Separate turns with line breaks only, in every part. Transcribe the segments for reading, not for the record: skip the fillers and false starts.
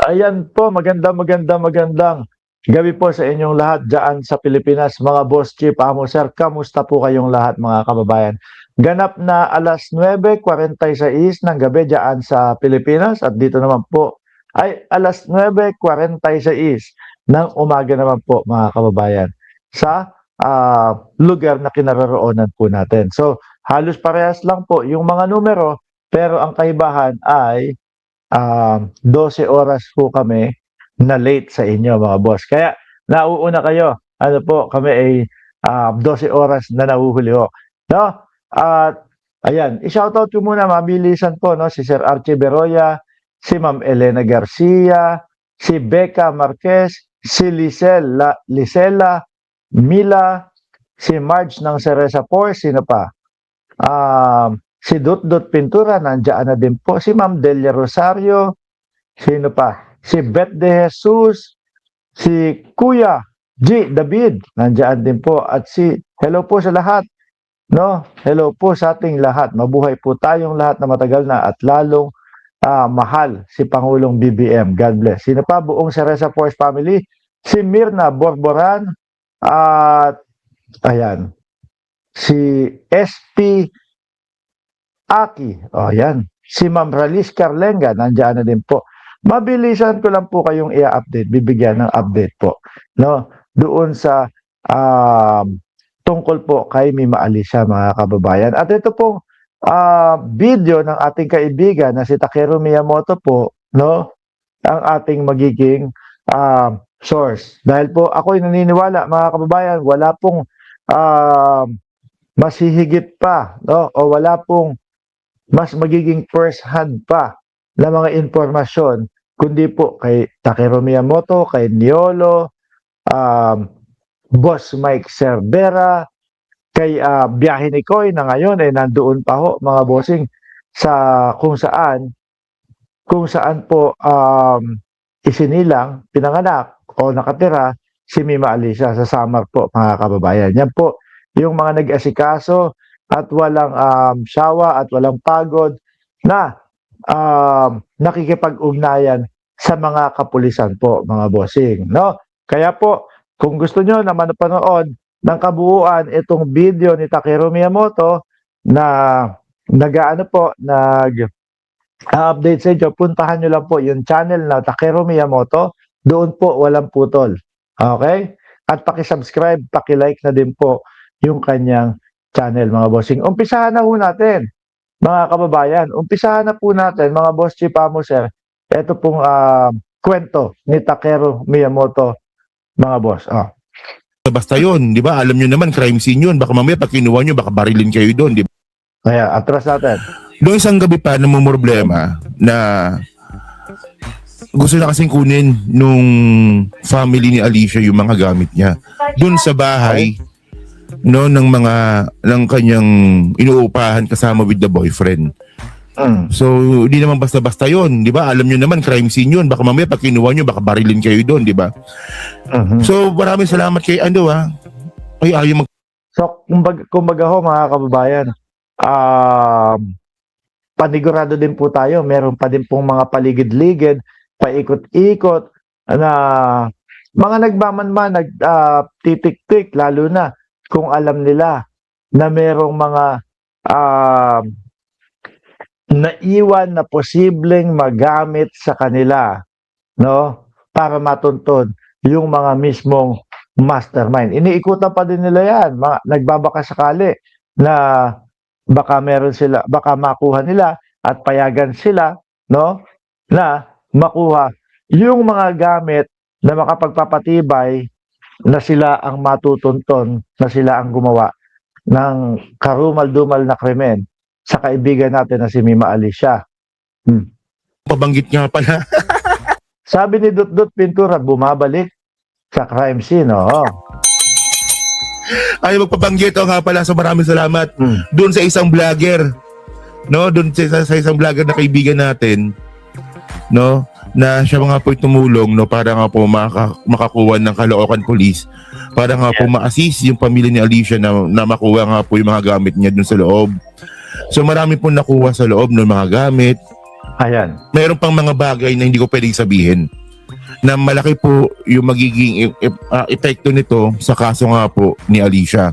Ayan po, magandang gabi po sa inyong lahat dyan sa Pilipinas. Mga Boss Chief, Amo Sir, kamusta po kayong lahat mga kababayan? Ganap na alas 9:46 ng gabi dyan sa Pilipinas at dito naman po ay alas 9:46 ng umaga naman po mga kababayan sa lugar na kinaroroonan po natin. So, halos parehas lang po yung mga numero pero ang kaibahan ay 12 oras po kami na late sa inyo mga boss. Kaya nauuna kayo. Ano po, kami ay 12 oras na nahuhuli ho. No? At ayan, i-shoutout ko muna mabilisan po no si Sir Archie Beroya, si Ma'am Elena Garcia, si Becca Marquez, si Lisela Mila, si Marge ng Cereza Force, sino pa? Si Dot Pintura, nandiyan na din po. Si Ma'am Delia Rosario, sino pa? Si Beth De Jesus, si Kuya G. David, nandiyan din po. At hello po sa lahat. No? Hello po sa ating lahat. Mabuhay po tayong lahat na matagal na at lalong mahal si Pangulong BBM. God bless. Sino pa? Buong Cereza Force family. Si Mirna Borboran at ayan. Si SP Aki, yan. Si Ma'am Ralis Carlenga, nandiyan na din po. Mabilisan ko lang po kayong i-update, bibigyan ng update po. No? Doon sa tungkol po kay Mima Alicia, mga kababayan. At ito pong video ng ating kaibigan na si Takeru Miyamoto po, no? Ang ating magiging source. Dahil po ako'y naniniwala, mga kababayan, wala pong masihigit pa, no? O wala pong mas magiging first hand pa na mga impormasyon kundi po kay Takeru Miyamoto, kay Niolo, Boss Mike Cervera, kay Biyahe ni Koy na ngayon ay nandoon pa ho mga bossing sa kung saan po isinilang, pinanganak o nakatira si Mima Alicia sa Samar po mga kababayan. Yan po yung mga nag-asikaso at walang sawa at walang pagod na nakikipag-ugnayan sa mga kapulisan po, mga bossing. No? Kaya po, kung gusto nyo na mapanood ng kabuuan itong video ni Takeru Miyamoto na nag-update sa inyo, puntahan nyo lang po yung channel na Takeru Miyamoto. Doon po, walang putol. Okay? At paki-subscribe, paki-like na din po yung kanyang channel, mga bossing. Umpisahan na po natin, mga kababayan. Umpisahan na po natin, mga boss Chief Amo Sir, ito pong kwento ni Takeru Miyamoto, mga boss.
Basta yun, di ba? Alam nyo naman, crime scene yun. Baka mamaya pag kinuha nyo, baka barilin kayo doon, di ba?
Kaya, atras natin.
Doon isang gabi pa, namumroblema na gusto na kasing kunin nung family ni Alicia yung mga gamit niya. Doon sa bahay, no, ng kanyang inuupahan kasama with the boyfriend. So, hindi naman basta-basta yun, di ba? Alam nyo naman, crime scene yun. Baka mamaya pag kinuha nyo, baka barilin kayo doon, di ba? So, maraming salamat kay Ay, ayaw
So, kumbaga ho, mga kababayan, panigurado din po tayo. Meron pa din pong mga paligid-ligid, paikot-ikot, na mga nagmamanman, nagtitik-tik, lalo na kung alam nila na merong mga naiwan na posibleng magamit sa kanila, no? Para matuntun yung mga mismong mastermind. Iniikutan pa din nila yan. Nagbabaka sakali na baka meron sila, baka makuha nila at payagan sila, no? Na makuha yung mga gamit na makapagpapatibay na sila ang matutunton, na sila ang gumawa ng karumal-dumal na krimen sa kaibigan natin na si Mima Alicia.
pabanggit nga pala.
Sabi ni Dot Pintura, bumabalik sa crime scene.
Ay, magpabanggit nga pala. So maraming salamat doon sa isang vlogger. No, doon sa isang vlogger na kaibigan natin. No, na siya nga po tumulong, no, para nga po makakuha ng Caloocan Police, para nga po ma-assist yung pamilya ni Alicia na makuha nga po yung mga gamit niya dun sa loob. So marami po nakuha sa loob ng mga gamit,
Ayan.
Mayroon pang mga bagay na hindi ko pwedeng sabihin na malaki po yung magiging epekto nito sa kaso nga po ni Alicia.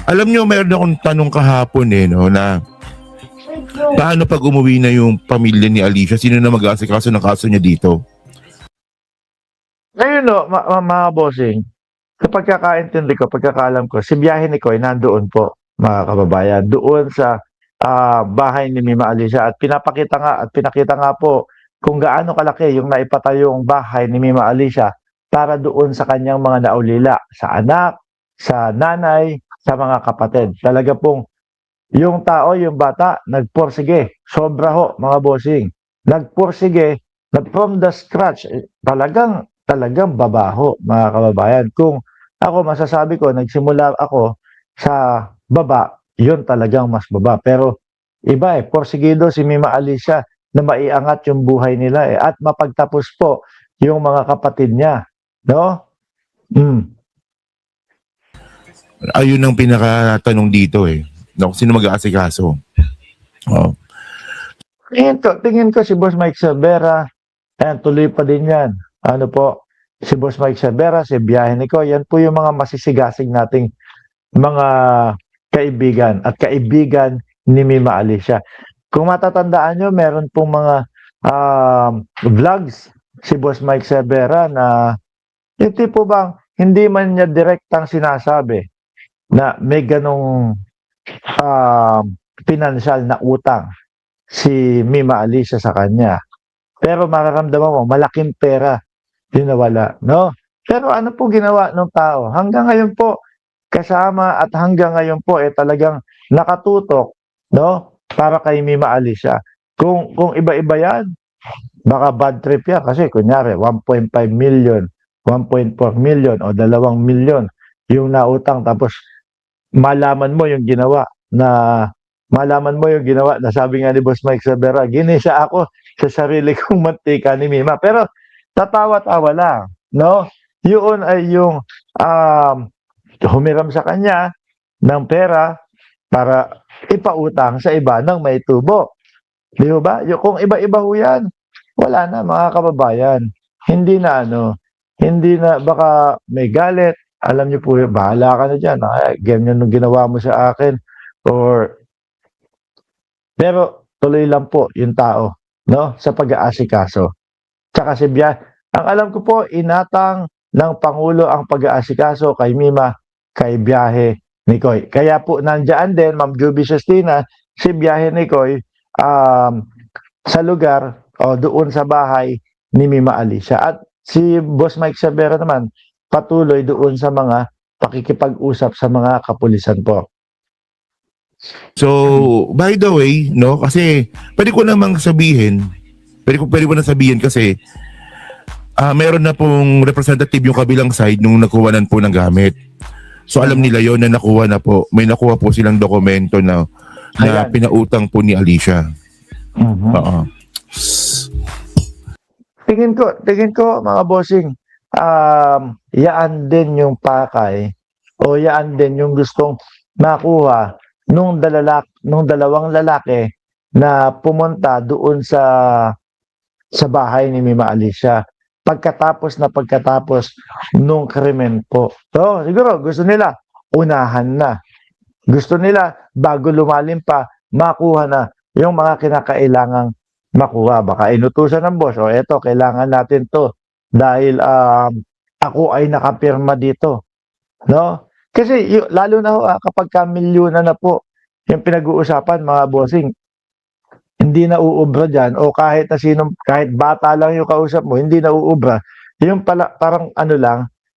Alam nyo, mayroon akong tanong kahapon no, na paano pag umuwi na yung pamilya ni Alicia? Sino na mag-aasikaso ng kaso niya dito?
Ngayon no, mga bossing, sa pagkakaintindi ko, pagkakaalam ko, si biyahe ni Koy nandoon po, mga kababayan, doon sa bahay ni Mima Alicia at pinakita nga po kung gaano kalaki yung naipatayong bahay ni Mima Alicia para doon sa kanyang mga naulila, sa anak, sa nanay, sa mga kapatid. Talaga pong yung tao, yung bata, nagporsige. Sobra ho, mga bossing. Nagporsige, from the scratch. Talagang babaho, mga kababayan. Kung ako masasabi ko, nagsimula ako sa baba, yun talagang mas baba. Pero iba porsigido si Mima Alicia na maiangat yung buhay nila at mapagtapos po yung mga kapatid niya. No?
Ayun ang pinakatanong dito No, sino mag-aasikaso? Oh.
Tingin ko si Boss Mike Cervera, ayan, tuloy pa din yan. Ano po, si Boss Mike Cervera, si Biyahe ni Ko, yan po yung mga masisigasig nating mga kaibigan at kaibigan ni Mima Alicia. Kung matatandaan nyo, meron pong mga vlogs si Boss Mike Cervera na yung tipo bang hindi man niya direktang sinasabi na may ganong financial na utang si Mima Alicia sa kanya. Pero mararamdaman mo, malaking pera yung nawala, no? Pero ano po ginawa ng tao? Hanggang ngayon po, kasama at hanggang ngayon po, talagang nakatutok, no? Para kay Mima Alicia. Kung iba-iba yan, baka bad trip yan. Kasi kunyari, 1.5 million, 1.4 million o 2 million yung nautang. Tapos, malaman mo yung ginawa na sabi nga ni Boss Mike Sabera, ginisa ako sa sarili kong mantika ni Mima. Pero tatawa-tawa lang, no? Yun ay yung humiram sa kanya ng pera para ipautang sa iba ng may tubo. Di ba? Kung iba-iba ho yan, wala na mga kababayan. Hindi na baka may galit. Alam niyo po, bahala ka na dyan. Ganyan nung ginawa mo sa akin. Pero tuloy lang po yung tao, no? Sa pag-aasikaso. Tsaka si ang alam ko po, inatang ng Pangulo ang pag-aasikaso kay Mima, kay Biyahe ni Koy. Kaya po nandiyan din, Ma'am Juby Sestina, si Biyahe ni Koy sa lugar o doon sa bahay ni Mima Alicia. At si Boss Mike Sabera naman, patuloy doon sa mga pakikipag-usap sa mga kapulisan po.
So, by the way, no, kasi pwede ko namang sabihin, pwede ko na sabihin kasi meron na pong representative yung kabilang side nung nakuhanan po ng gamit. So, alam nila yon na nakuha na po. May nakuha po silang dokumento na pinautang po ni Alicia. Oo.
Tingin ko mga bossing, yaan din yung pakay o yaan din yung gustong makuha nung dalawang lalaki na pumunta doon sa bahay ni Mima Alicia pagkatapos nung krimen po. So, siguro gusto nila unahan na. Gusto nila bago lumalim pa makuha na yung mga kinakailangang makuha. Baka inutusan ng boss, eto, kailangan natin to dahil ako ay nakapirma dito. No? Kasi lalo na kapag milyonan na po yung pinag-uusapan mga bossing, hindi na uubra dyan o kahit bata lang yung kausap mo, hindi na uubra. Yung parang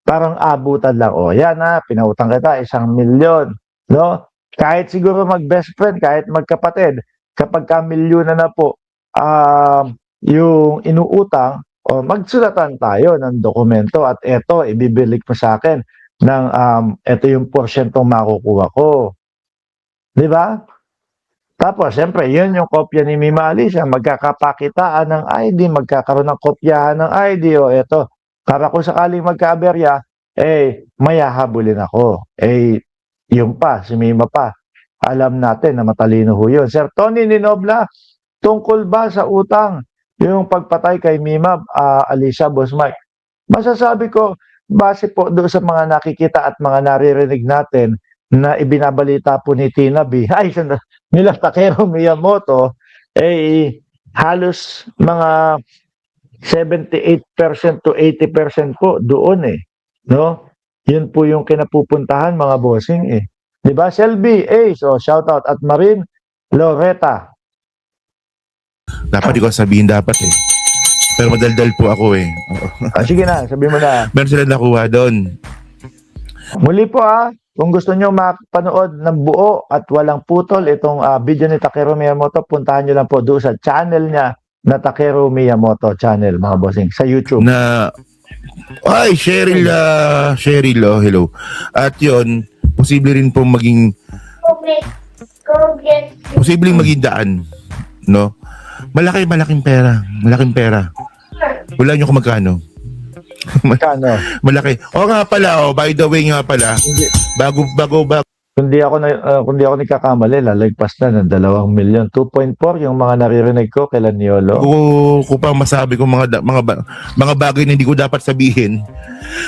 parang abutan lang. Yan pinautang kita 1 milyon. No? Kahit siguro mag-best friend, kahit magkapatid, kapag milyonan na po, yung inuutang, magsulatan tayo ng dokumento at eto, ibibilik mo sa akin ng eto yung porsyentong makukuha ko. Di ba? Tapos, siyempre, yun yung kopya ni Mima Alicia. Magkakapakitaan ng ID, magkakaroon ng kopyahan ng ID. O eto, para kung sakaling magkaaberya, mayahabulin ako. Yung pa, si Mima pa. Alam natin na matalino ho yun. Sir Tony Ninobla, tungkol ba sa utang yung pagpatay kay Mima Alicia, Boss Mike? Masasabi ko, base po doon sa mga nakikita at mga naririnig natin na ibinabalita po ni Tina B, nila Takeru Miyamoto, halos mga 78% to 80% po doon no? Yun po yung kinapupuntahan mga bossing 'Di ba? Selby, so shout out at Marin Loretta.
Dapat ko sabihin dapat Pero madaldal po ako
Sige na, sabihin mo na.
Meron sila nakuha doon.
Muli po kung gusto nyo makapanood ng buo at walang putol itong video ni Takeru Miyamoto, puntahan nyo lang po doon sa channel niya na Takeru Miyamoto channel, mga bossing, sa YouTube.
Ay, Cheryl, hello. At yon, posibleng maging daan, no? Malaking pera. Wala nyo kung magkano.
Magkano?
Malaki. Nga pala, by the way nga pala, bago.
Kundi ako nagkakamali, lalagpas na ng 2 milyon. 2.4 yung mga naririnig ko kay Niolo.
Kung pa masabi ko mga bagay na hindi ko dapat sabihin.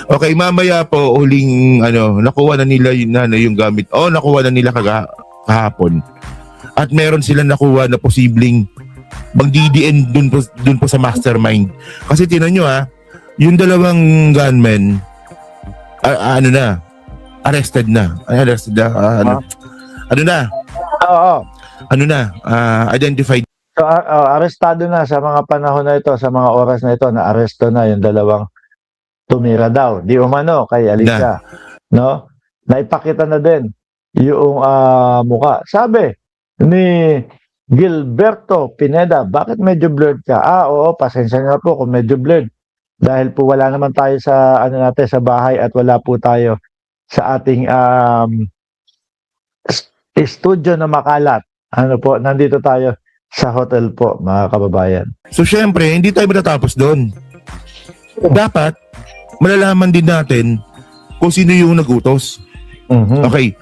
Okay, mamaya po huling nakuha na nila yung gamit. Nakuha na nila kahapon. At meron silang nakuha na posibleng mag-DDN dun po sa mastermind. Kasi tinan nyo yung 2 gunmen arrested na. Identified.
So, arestado na sa mga panahon na ito, sa mga oras na ito, na aresto na yung 2 tumira daw. Di umano kay Alicia. No? Naipakita na din yung muka. Sabi ni Gilberto Pineda, bakit medyo blurred ka? Oo, pasensya na po kung medyo blurred. Dahil po wala naman tayo sa natin sa bahay at wala po tayo sa ating studio na makalat. Nandito tayo sa hotel po, mga kababayan.
So syempre, hindi tayo matatapos doon. Dapat malalaman din natin kung sino yung nagutos.
Mhm.
Okay.